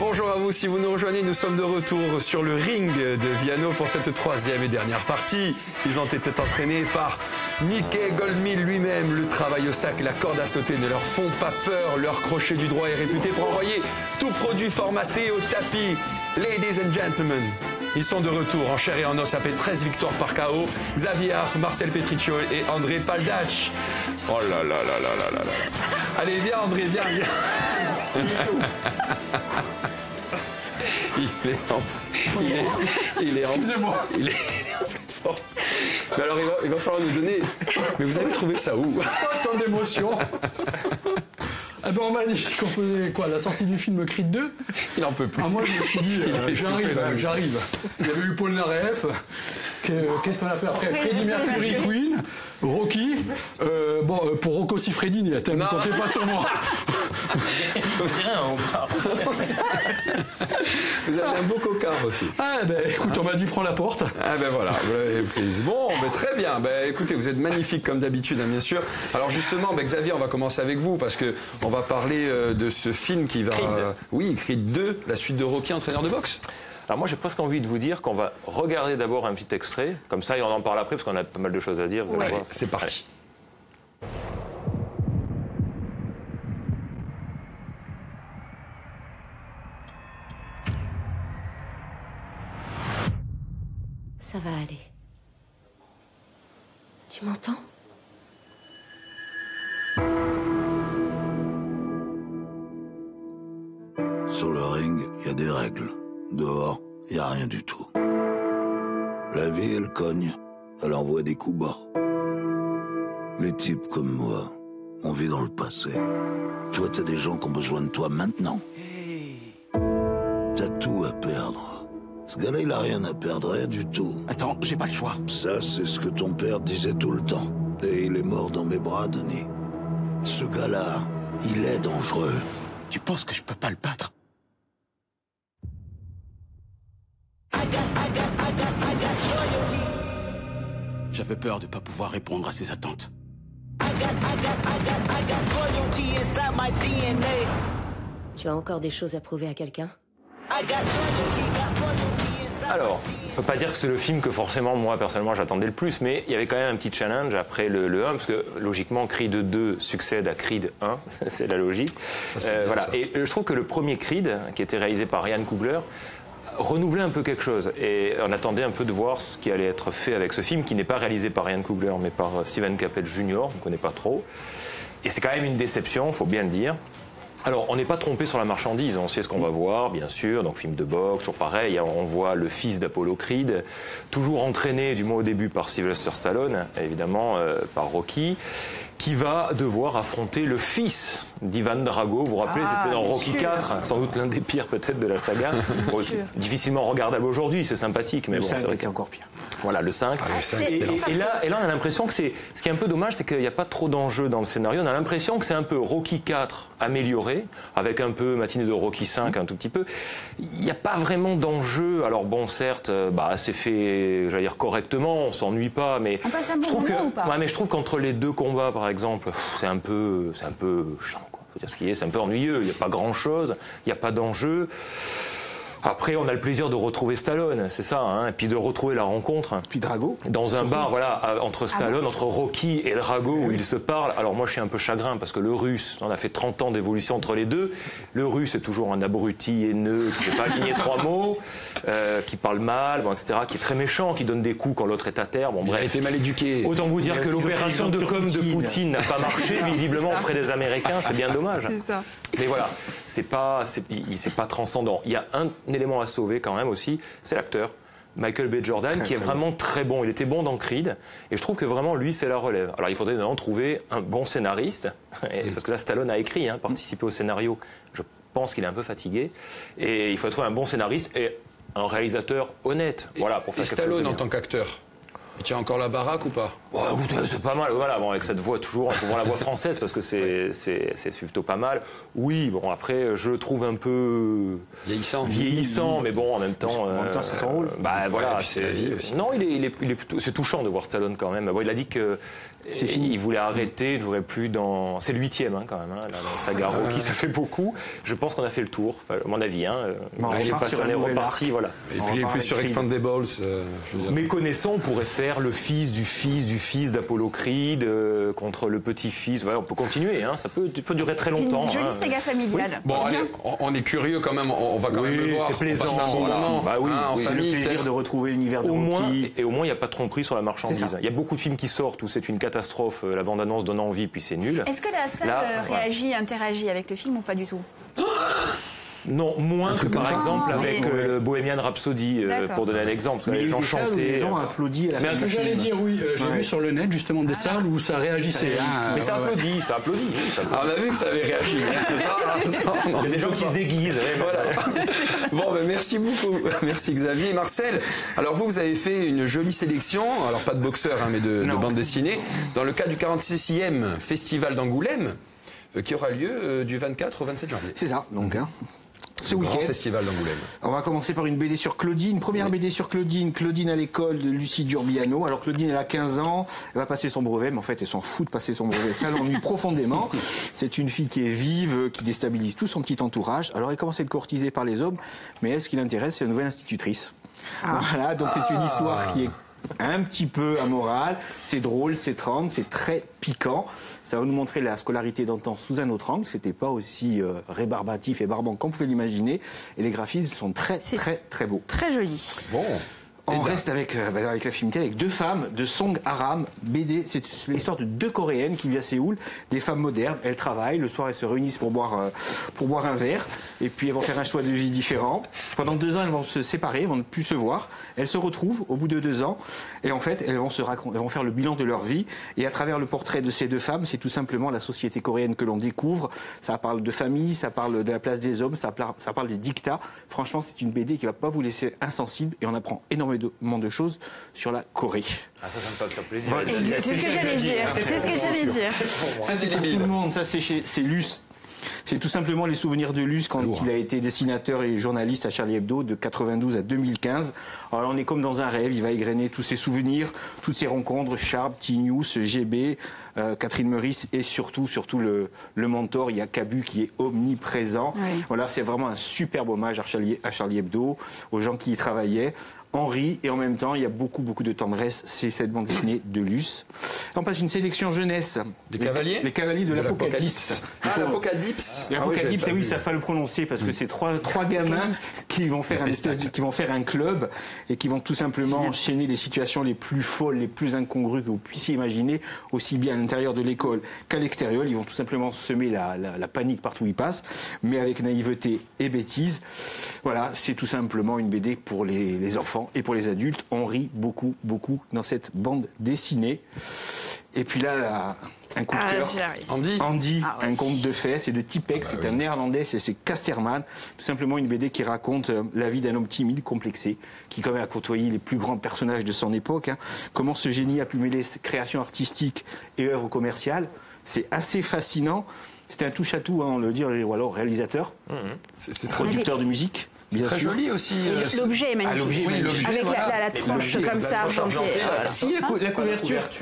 Bonjour à vous, si vous nous rejoignez, nous sommes de retour sur le ring de Viano pour cette troisième et dernière partie. Ils ont été entraînés par Mickey Goldmill lui-même. Le travail au sac et la corde à sauter ne leur font pas peur. Leur crochet du droit est réputé pour envoyer tout produit formaté au tapis. Ladies and gentlemen, ils sont de retour en chair et en os après 13 victoires par KO. Xavier Arf, Marcel Petriccio et André Paldac. Oh là là là là là là là. Allez, viens André, viens, viens. Il est Excusez-moi. Il est en pleine forme. Mais alors, il va falloir nous donner... Mais vous avez trouvé ça où? Tant d'émotions. Eh ben, on m'a dit qu'on faisait quoi, la sortie du film Creed 2. Il en peut plus. Ah, moi, je me suis dit, j'arrive. Il y avait eu Paul Naref. Qu'est-ce qu'on a fait après? Freddie Mercury, Queen, Rocky. Pour Rocco Siffredi, ne comptez pas sur moi. Vous avez un beau cocard aussi. Ah ben écoute, on m'a dit prends la porte. Ah ben voilà, vous l'avez prise. Bon, ben, très bien. Ben écoutez, vous êtes magnifique comme d'habitude, hein, bien sûr. Alors justement, ben, Xavier, on va commencer avec vous parce que on va parler de ce film qui va... Oui, Creed 2, la suite de Rocky, entraîneur de boxe. Alors moi j'ai presque envie de vous dire qu'on va regarder d'abord un petit extrait, comme ça et on en parle après parce qu'on a pas mal de choses à dire. Vous allez voir. C'est parti. Ça va aller. Tu m'entends? Sur le ring, il y a des règles. Dehors, il n'y a rien du tout. La vie, elle cogne. Elle envoie des coups bas. Les types comme moi, on vit dans le passé. Toi, t'as des gens qui ont besoin de toi maintenant. T'as tout à perdre. Ce gars-là, il a rien à perdre, rien du tout. Attends, j'ai pas le choix. Ça, c'est ce que ton père disait tout le temps. Et il est mort dans mes bras, Denis. Ce gars-là, il est dangereux. Tu penses que je peux pas le battre? J'avais peur de pas pouvoir répondre à ses attentes. Tu as encore des choses à prouver à quelqu'un? Alors, on peut pas dire que c'est le film que forcément moi personnellement j'attendais le plus, mais il y avait quand même un petit challenge après le 1, parce que logiquement Creed 2 succède à Creed 1, c'est la logique. Voilà. Et je trouve que le premier Creed, qui était réalisé par Ryan Coogler, renouvelait un peu quelque chose et on attendait un peu de voir ce qui allait être fait avec ce film qui n'est pas réalisé par Ryan Coogler mais par Steven Cappell Jr., on ne connaît pas trop, et c'est quand même une déception, il faut bien le dire. Alors, on n'est pas trompé sur la marchandise, on sait ce qu'on va voir, bien sûr, donc film de boxe, toujours pareil, on voit le fils d'Apollo Creed, toujours entraîné du moins au début par Sylvester Stallone, évidemment par Rocky, qui va devoir affronter le fils d'Ivan Drago. Vous vous rappelez, c'était dans Rocky 4, sans doute l'un des pires peut-être de la saga. Bon, difficilement regardable aujourd'hui, c'est sympathique, mais Le bon, 5 c'est vrai était encore pire. Voilà, le 5. Et là, on a l'impression que c'est... Ce qui est un peu dommage, c'est qu'il n'y a pas trop d'enjeux dans le scénario. On a l'impression que c'est un peu Rocky 4 amélioré, avec un peu matinée de Rocky 5, un tout petit peu. Il n'y a pas vraiment d'enjeu. Alors bon, certes, c'est fait, j'allais dire, correctement, on s'ennuie pas, mais... On passe un bon moment ou pas? Ouais, mais je trouve qu'entre les deux combats, par exemple, c'est un peu chiant, quoi. Faut dire ce qu'il y a, c'est un peu ennuyeux. Il n'y a pas grand-chose, il n'y a pas d'enjeu. Après, on a le plaisir de retrouver Stallone, c'est ça, hein, et puis de retrouver la rencontre. Puis Drago. Dans un bar, voilà, entre Stallone, entre Rocky et Drago, où ils se parlent. Alors moi, je suis un peu chagrin, parce que le Russe, on a fait 30 ans d'évolution entre les deux. Le Russe est toujours un abruti haineux, qui ne sait pas aligner 3 mots, qui parle mal, bon, etc., qui est très méchant, qui donne des coups quand l'autre est à terre. Bon, bref. Il a été mal éduqué. Autant vous dire que l'opération de com de Poutine n'a pas marché, visiblement, auprès des Américains, c'est bien dommage. C'est ça. Mais voilà, c'est pas transcendant. Il y a un élément à sauver quand même aussi, c'est l'acteur. Michael B. Jordan, qui est vraiment très bon. Il était bon dans Creed, et je trouve que vraiment, lui, c'est la relève. Alors, il faudrait maintenant trouver un bon scénariste, parce que là, Stallone a écrit, participé au scénario. Je pense qu'il est un peu fatigué, et il faut trouver un bon scénariste et un réalisateur honnête. Voilà, pour faire et quelque chose de Stallone bien. en tant qu'acteur, Il tient encore la baraque ou pas? C'est pas mal, voilà, bon, avec cette voix toujours, pour voir la voix française, parce que c'est plutôt pas mal. Oui, bon, après, je le trouve un peu vieillissant, mais bon, en même temps, c'est son rôle. Bah voilà, puis c'est la vie aussi. Non, il est plutôt, c'est touchant de voir Stallone quand même. Bon, il a dit que c'est fini. Il voulait arrêter, il ne voudrait plus dans. C'est le 8e quand même, la saga Rocky, ça fait beaucoup. Je pense qu'on a fait le tour, à mon avis. J'ai pas sur les repartis, voilà. Et puis il est plus sur Expendables. Méconnaissant, on pourrait faire le fils du fils d'Apollo Creed contre le petit-fils. Voilà, on peut continuer, ça peut durer très longtemps. Une jolie saga familiale. Oui. Bon, allez, on est curieux quand même, on va quand même le voir. C'est plaisant. Bah oui, en famille, le plaisir de retrouver l'univers de Rocky. Et au moins, il n'y a pas de tromperie sur la marchandise. Il y a beaucoup de films qui sortent où c'est une catastrophe, la bande-annonce donne envie, puis c'est nul. Est-ce que la salle réagit, interagit avec le film ou pas du tout? Non, moins que par exemple avec Bohemian Rhapsody, pour donner un exemple. Mais les gens chantaient. Les gens applaudissent. C'est ce que j'allais dire, oui. J'ai vu sur le net justement des salles où ça réagissait. Mais ça applaudit, ça applaudit. On a vu que ça avait réagi. Il y a des gens qui se déguisent. Voilà. Bon, merci beaucoup. Merci Xavier. Marcel, alors vous avez fait une jolie sélection, alors pas de boxeur, mais de bande dessinée, dans le cadre du 46e Festival d'Angoulême, qui aura lieu du 24 au 27 janvier. C'est ça, donc. Ce week-end, festival d'Angoulême. On va commencer par une BD sur Claudine. Première BD sur Claudine. Claudine à l'école de Lucie Durbiano. Alors Claudine, elle a 15 ans. Elle va passer son brevet, mais en fait, elle s'en fout de passer son brevet. Ça l'ennuie profondément. C'est une fille qui est vive, qui déstabilise tout son petit entourage. Alors elle commence à être courtisée par les hommes, mais elle, ce qui l'intéresse, c'est la nouvelle institutrice. Voilà, donc c'est une histoire qui est un petit peu amoral, c'est drôle, c'est tendre, c'est très piquant. Ça va nous montrer la scolarité d'antan sous un autre angle. C'était pas aussi rébarbatif et barbant qu'on pouvait l'imaginer. Et les graphismes sont très beaux. Très joli. Bon. On reste avec la filmité, avec deux femmes de Song Aram, BD. C'est l'histoire de deux Coréennes qui vivent à Séoul, des femmes modernes. Elles travaillent, le soir elles se réunissent pour boire un verre, et puis elles vont faire un choix de vie différent. Pendant 2 ans, elles vont se séparer, elles vont ne plus se voir. Elles se retrouvent au bout de 2 ans, et en fait, elles vont faire le bilan de leur vie. Et à travers le portrait de ces deux femmes, c'est tout simplement la société coréenne que l'on découvre. Ça parle de famille, ça parle de la place des hommes, ça parle des dictats. Franchement, c'est une BD qui va pas vous laisser insensible, et on apprend énormément de choses sur la Corée. Ah, ça me fait plaisir. C'est ce que j'allais dire. C'est ce que j'allais dire. Ça, c'est pour tout le monde. Ça, c'est Luce. C'est tout simplement les souvenirs de Luce quand il a été dessinateur et journaliste à Charlie Hebdo de 92 à 2015. Alors on est comme dans un rêve, il va égrener tous ses souvenirs, toutes ses rencontres, Sharp, T-News, GB, Catherine Meurice et surtout le mentor, il y a Cabu qui est omniprésent. Oui. Voilà, c'est vraiment un superbe hommage à Charlie Hebdo, aux gens qui y travaillaient. Henri, et en même temps, il y a beaucoup de tendresse. C'est cette bande dessinée de Luce. On passe une sélection jeunesse. Des cavaliers ? Les cavaliers de l'Apocalypse. Ah, l'Apocalypse. L'Apocalypse, oui, ils savent pas le prononcer parce que c'est trois gamins qui vont faire un club et qui vont tout simplement enchaîner les situations les plus folles, les plus incongrues que vous puissiez imaginer, aussi bien à l'intérieur de l'école qu'à l'extérieur. Ils vont tout simplement semer la panique partout où ils passent, mais avec naïveté et bêtise. Voilà, c'est tout simplement une BD pour les enfants et pour les adultes. On rit beaucoup dans cette bande dessinée. Et puis là, un coup de cœur. Andy, un conte de fées, c'est de Tipex, c'est un néerlandais, c'est Casterman. Tout simplement une BD qui raconte la vie d'un homme timide, complexé, qui quand même a côtoyé les plus grands personnages de son époque. Comment ce génie a pu mêler création artistique et œuvre commerciale. C'est assez fascinant. C'était un touche-à-tout, on le dit, ou alors réalisateur, c'est producteur de musique. C'est très joli aussi. L'objet est magnifique. Avec la tranche comme ça. Si, la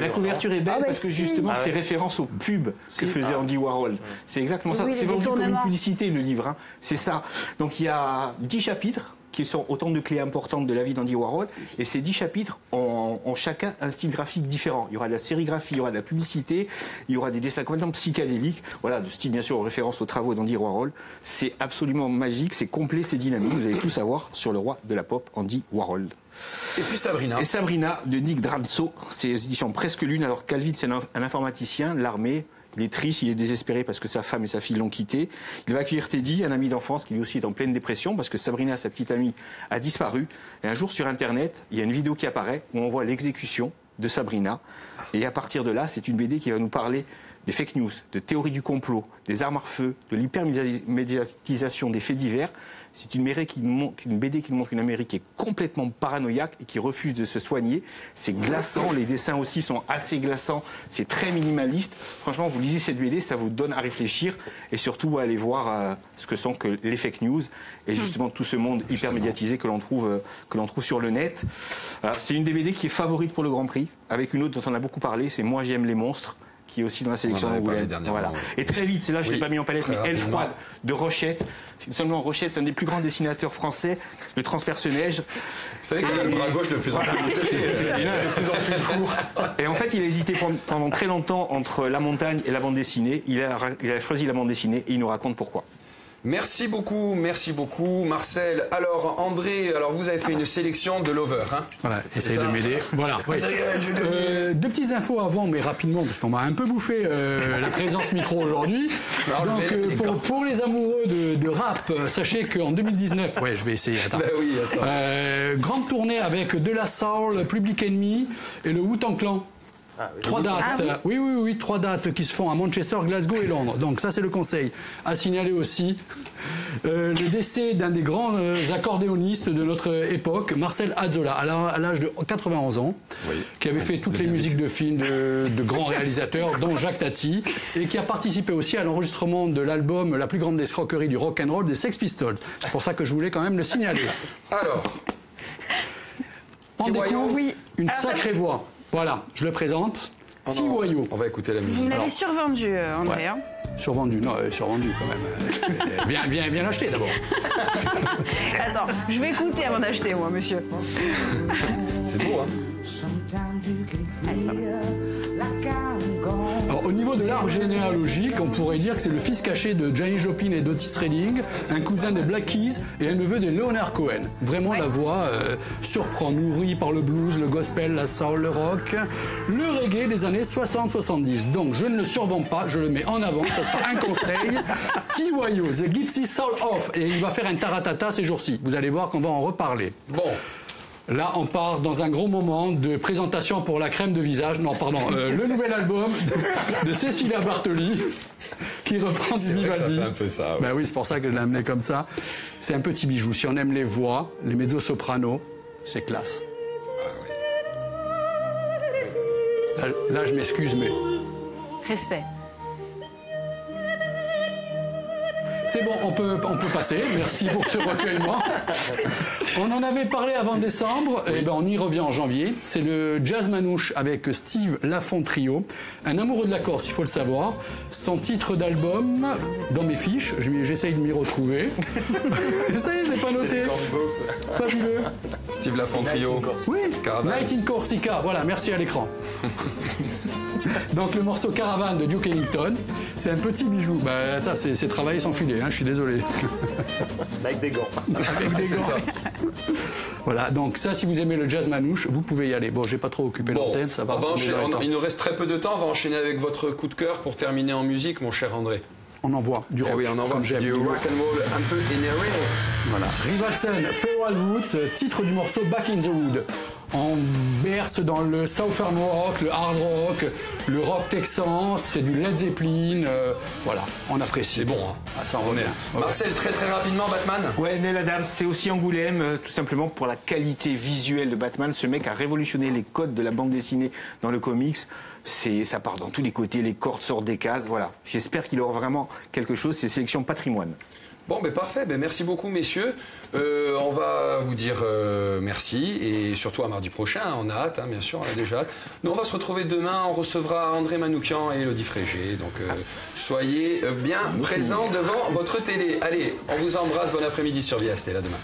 couverture est belle parce que justement c'est référence au pub que faisait Andy Warhol. C'est exactement ça. C'est vendu comme une publicité le livre. C'est ça. Donc il y a 10 chapitres qui sont autant de clés importantes de la vie d'Andy Warhol. Et ces 10 chapitres ont chacun un style graphique différent. Il y aura de la sérigraphie, il y aura de la publicité, il y aura des dessins complètement psychédéliques. Voilà, de style bien sûr en référence aux travaux d'Andy Warhol. C'est absolument magique, c'est complet, c'est dynamique. Vous allez tout savoir sur le roi de la pop, Andy Warhol. Et puis Sabrina. Et Sabrina de Nick Dradzo. C'est édition Presque Lune. Alors Calvin, c'est un informaticien, l'armée. Il est triste, il est désespéré parce que sa femme et sa fille l'ont quitté. Il va accueillir Teddy, un ami d'enfance qui lui aussi est en pleine dépression parce que Sabrina, sa petite amie, a disparu. Et un jour sur Internet, il y a une vidéo qui apparaît où on voit l'exécution de Sabrina. Et à partir de là, c'est une BD qui va nous parler des fake news, de théories du complot, des armes à feu, de l'hypermédiatisation des faits divers. C'est une BD qui montre une Amérique qui est complètement paranoïaque et qui refuse de se soigner. C'est glaçant, les dessins aussi sont assez glaçants, c'est très minimaliste. Franchement, vous lisez cette BD, ça vous donne à réfléchir et surtout à aller voir ce que sont que les fake news et justement tout ce monde hyper médiatisé que l'on trouve sur le net. C'est une des BD qui est favorite pour le Grand Prix, avec une autre dont on a beaucoup parlé, c'est Moi j'aime les monstres, qui est aussi dans la sélection d'Angoulême. Voilà. Et très vite, c'est là, je ne l'ai pas mis en palette, mais Elle froide de Rochette. Seulement Rochette, c'est un des plus grands dessinateurs français de transpersonnage. Vous savez qu'il a le bras gauche de plus en plus court. Et en fait, il a hésité pendant très longtemps entre la montagne et la bande dessinée. Il a choisi la bande dessinée et il nous raconte pourquoi. Merci beaucoup, Marcel. Alors, André, vous avez fait une sélection de Lover, hein? Voilà, essayez de m'aider. Voilà. Oui. Deux petites infos avant, mais rapidement, parce qu'on m'a un peu bouffé la présence micro aujourd'hui. Donc, pour les amoureux de rap, sachez qu'en 2019, je vais essayer. Attends. Grande tournée avec De La Soul, Public Enemy et le Wu-Tang Clan. 3 dates, oui, 3 dates qui se font à Manchester, Glasgow et Londres. Donc ça c'est le conseil. À signaler aussi le décès d'un des grands accordéonistes de notre époque, Marcel Azzola, à l'âge de 91 ans, qui avait fait toutes les musiques de films de grands réalisateurs, dont Jacques Tati, et qui a participé aussi à l'enregistrement de l'album La plus grande escroquerie du rock and roll des Sex Pistols. C'est pour ça que je voulais quand même le signaler. Alors, on découvre une sacrée voix. Voilà, je le présente. Tiwayo. On va écouter la musique. Vous me l'avez survendu, André. Hein. Survendu, non, survendu quand même. Bien acheté d'abord. Attends, je vais écouter avant d'acheter, moi, monsieur. C'est beau, hein? C'est pas mal. Alors, au niveau de l'arbre généalogique, on pourrait dire que c'est le fils caché de Janis Joplin et d'Otis Redding, un cousin des Black Keys et un neveu de Leonard Cohen. Vraiment, la voix surprend, nourrie par le blues, le gospel, la soul, le rock, le reggae des années 60-70. Donc, je ne le survends pas, je le mets en avant, ça sera un conseil. Tiwayo, The Gypsy Soul Off, et il va faire un taratata ces jours-ci. Vous allez voir qu'on va en reparler. Bon. Là, on part dans un gros moment de présentation pour la crème de visage. Non, pardon, le nouvel album de Cecilia Bartoli, qui reprend du Vivaldi. Ça fait un peu ça. Ben oui, c'est pour ça que je l'ai amené comme ça. C'est un petit bijou. Si on aime les voix, les mezzo-sopranos, c'est classe. Là, je m'excuse, mais... Respect. C'est bon, on peut passer. Merci pour ce recueillement. On en avait parlé avant décembre, et on y revient en janvier. C'est le Jazz Manouche avec Steve Lafont Trio. Un amoureux de la Corse, il faut le savoir. Son titre d'album, dans mes fiches, j'essaye de m'y retrouver. Ça y est, je ne l'ai pas noté. Fabuleux. Steve Lafont Trio. Oui, Night in Corsica. Voilà, merci à l'écran. Donc le morceau Caravane de Duke Ellington, c'est un petit bijou. Ça, c'est travaillé sans filet, je suis désolé. Avec des gants. Avec des gants. Voilà, donc ça, si vous aimez le jazz manouche, vous pouvez y aller. Bon, j'ai pas trop occupé l'antenne, ça va. Il nous reste très peu de temps, on va enchaîner avec votre coup de cœur pour terminer en musique, mon cher André. On envoie du rock. Oui, on envoie du rock and roll un peu énervé. Voilà. Rivalson, Feral Roots, titre du morceau Back in the Wood. On berce dans le southern rock, le hard rock, le rock texan, c'est du Led Zeppelin, voilà, on apprécie. C'est bon, hein. Ça en remet. Marcel, très rapidement, Batman. Ouais, Neil Adams, c'est aussi Angoulême, tout simplement pour la qualité visuelle de Batman. Ce mec a révolutionné les codes de la bande dessinée dans le comics. Ça part dans tous les côtés, les cordes sortent des cases, voilà. J'espère qu'il aura vraiment quelque chose, c'est sélection patrimoine. Bon, parfait, merci beaucoup, messieurs. On va vous dire merci et surtout à mardi prochain. On a hâte, bien sûr, on a déjà hâte. Nous, on va se retrouver demain. On recevra André Manoukian et Elodie Frégé. Donc, soyez bien présents devant votre télé. Allez, on vous embrasse. Bon après-midi sur Viasté. À demain.